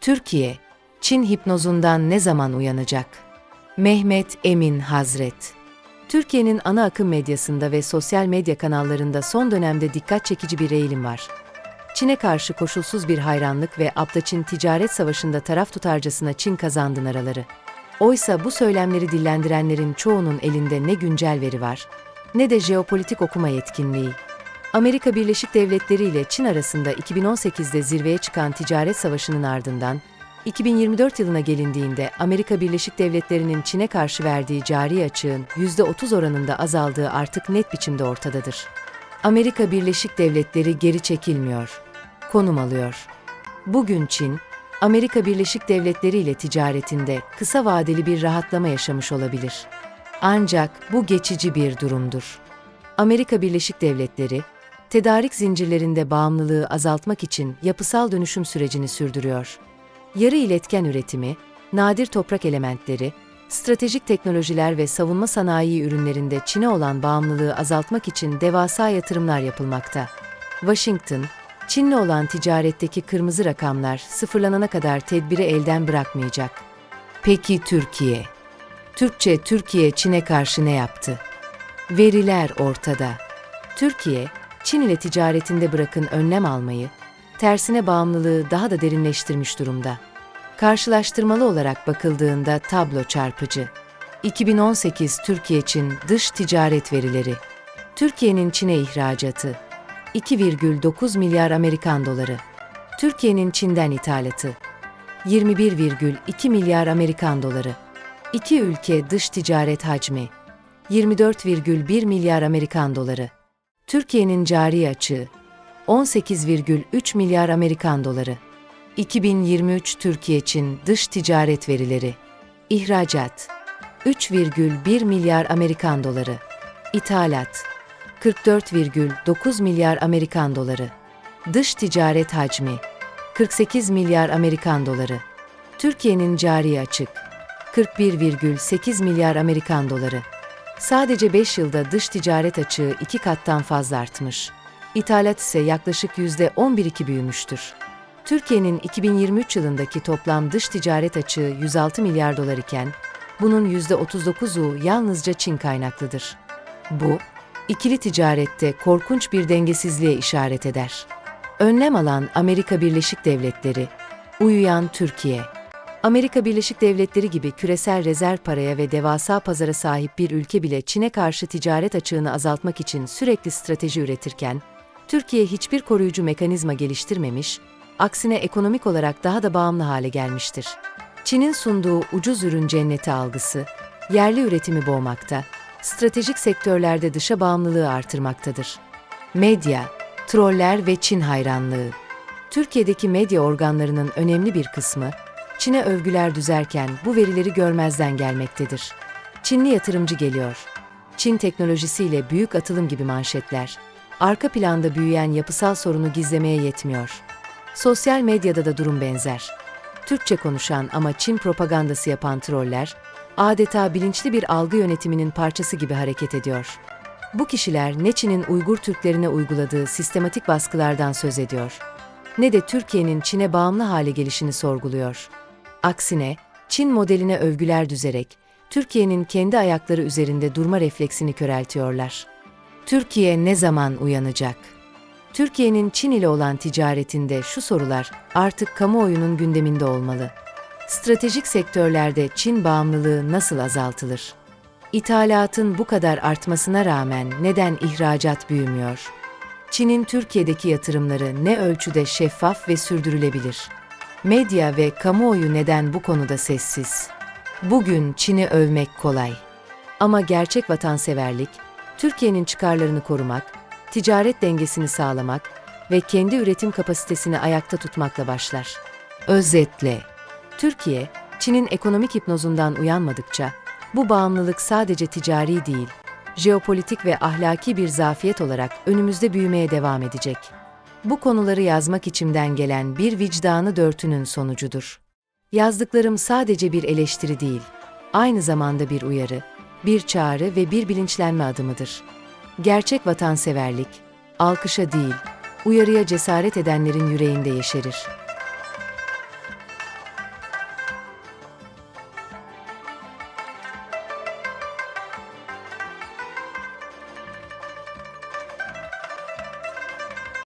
Türkiye, Çin hipnozundan ne zaman uyanacak? Mehmet Emin Hazret. Türkiye'nin ana akım medyasında ve sosyal medya kanallarında son dönemde dikkat çekici bir eğilim var. Çin'e karşı koşulsuz bir hayranlık ve Abda-Çin ticaret savaşında taraf tutarcasına Çin kazandı naraları. Oysa bu söylemleri dillendirenlerin çoğunun elinde ne güncel veri var, ne de jeopolitik okuma yetkinliği. Amerika Birleşik Devletleri ile Çin arasında 2018'de zirveye çıkan ticaret savaşının ardından, 2024 yılına gelindiğinde Amerika Birleşik Devletleri'nin Çin'e karşı verdiği cari açığın %30 oranında azaldığı artık net biçimde ortadadır. Amerika Birleşik Devletleri geri çekilmiyor, konum alıyor. Bugün Çin, Amerika Birleşik Devletleri ile ticaretinde kısa vadeli bir rahatlama yaşamış olabilir. Ancak bu geçici bir durumdur. Amerika Birleşik Devletleri, tedarik zincirlerinde bağımlılığı azaltmak için yapısal dönüşüm sürecini sürdürüyor. Yarı iletken üretimi, nadir toprak elementleri, stratejik teknolojiler ve savunma sanayi ürünlerinde Çin'e olan bağımlılığı azaltmak için devasa yatırımlar yapılmakta. Washington, Çin'le olan ticaretteki kırmızı rakamlar sıfırlanana kadar tedbiri elden bırakmayacak. Peki Türkiye? Türkiye Çin'e karşı ne yaptı? Veriler ortada. Türkiye, Çin ile ticaretinde bırakın önlem almayı, tersine bağımlılığı daha da derinleştirmiş durumda. Karşılaştırmalı olarak bakıldığında tablo çarpıcı. 2018 Türkiye-Çin dış ticaret verileri. Türkiye'nin Çin'e ihracatı 2,9 milyar Amerikan doları. Türkiye'nin Çin'den ithalatı 21,2 milyar Amerikan doları. İki ülke dış ticaret hacmi 24,1 milyar Amerikan doları. Türkiye'nin cari açığı 18,3 milyar Amerikan doları. 2023 Türkiye-Çin dış ticaret verileri. İhracat 3,1 milyar Amerikan doları. İthalat 44,9 milyar Amerikan doları. Dış ticaret hacmi 48 milyar Amerikan doları. Türkiye'nin cari açık 41,8 milyar Amerikan doları. Sadece 5 yılda dış ticaret açığı 2 kattan fazla artmış. İthalat ise yaklaşık %11,2 büyümüştür. Türkiye'nin 2023 yılındaki toplam dış ticaret açığı 106 milyar dolar iken, bunun %39'u yalnızca Çin kaynaklıdır. Bu, ikili ticarette korkunç bir dengesizliğe işaret eder. Önlem alan Amerika Birleşik Devletleri, uyuyan Türkiye. Amerika Birleşik Devletleri gibi küresel rezerv paraya ve devasa pazara sahip bir ülke bile Çin'e karşı ticaret açığını azaltmak için sürekli strateji üretirken, Türkiye hiçbir koruyucu mekanizma geliştirmemiş, aksine ekonomik olarak daha da bağımlı hale gelmiştir. Çin'in sunduğu ucuz ürün cenneti algısı, yerli üretimi boğmakta, stratejik sektörlerde dışa bağımlılığı artırmaktadır. Medya, troller ve Çin hayranlığı. Türkiye'deki medya organlarının önemli bir kısmı, Çin'e övgüler düzerken bu verileri görmezden gelmektedir. Çinli yatırımcı geliyor. Çin teknolojisiyle büyük atılım gibi manşetler, arka planda büyüyen yapısal sorunu gizlemeye yetmiyor. Sosyal medyada da durum benzer. Türkçe konuşan ama Çin propagandası yapan troller, adeta bilinçli bir algı yönetiminin parçası gibi hareket ediyor. Bu kişiler ne Çin'in Uygur Türklerine uyguladığı sistematik baskılardan söz ediyor, ne de Türkiye'nin Çin'e bağımlı hale gelişini sorguluyor. Aksine, Çin modeline övgüler düzerek, Türkiye'nin kendi ayakları üzerinde durma refleksini köreltiyorlar. Türkiye ne zaman uyanacak? Türkiye'nin Çin ile olan ticaretinde şu sorular artık kamuoyunun gündeminde olmalı. Stratejik sektörlerde Çin bağımlılığı nasıl azaltılır? İthalatın bu kadar artmasına rağmen neden ihracat büyümüyor? Çin'in Türkiye'deki yatırımları ne ölçüde şeffaf ve sürdürülebilir? Medya ve kamuoyu neden bu konuda sessiz? Bugün Çin'i övmek kolay. Ama gerçek vatanseverlik, Türkiye'nin çıkarlarını korumak, ticaret dengesini sağlamak ve kendi üretim kapasitesini ayakta tutmakla başlar. Özetle, Türkiye, Çin'in ekonomik hipnozundan uyanmadıkça, bu bağımlılık sadece ticari değil, jeopolitik ve ahlaki bir zafiyet olarak önümüzde büyümeye devam edecek. Bu konuları yazmak içimden gelen bir vicdanı dörtünün sonucudur. Yazdıklarım sadece bir eleştiri değil, aynı zamanda bir uyarı, bir çağrı ve bir bilinçlenme adımıdır. Gerçek vatanseverlik, alkışa değil, uyarıya cesaret edenlerin yüreğinde yeşerir.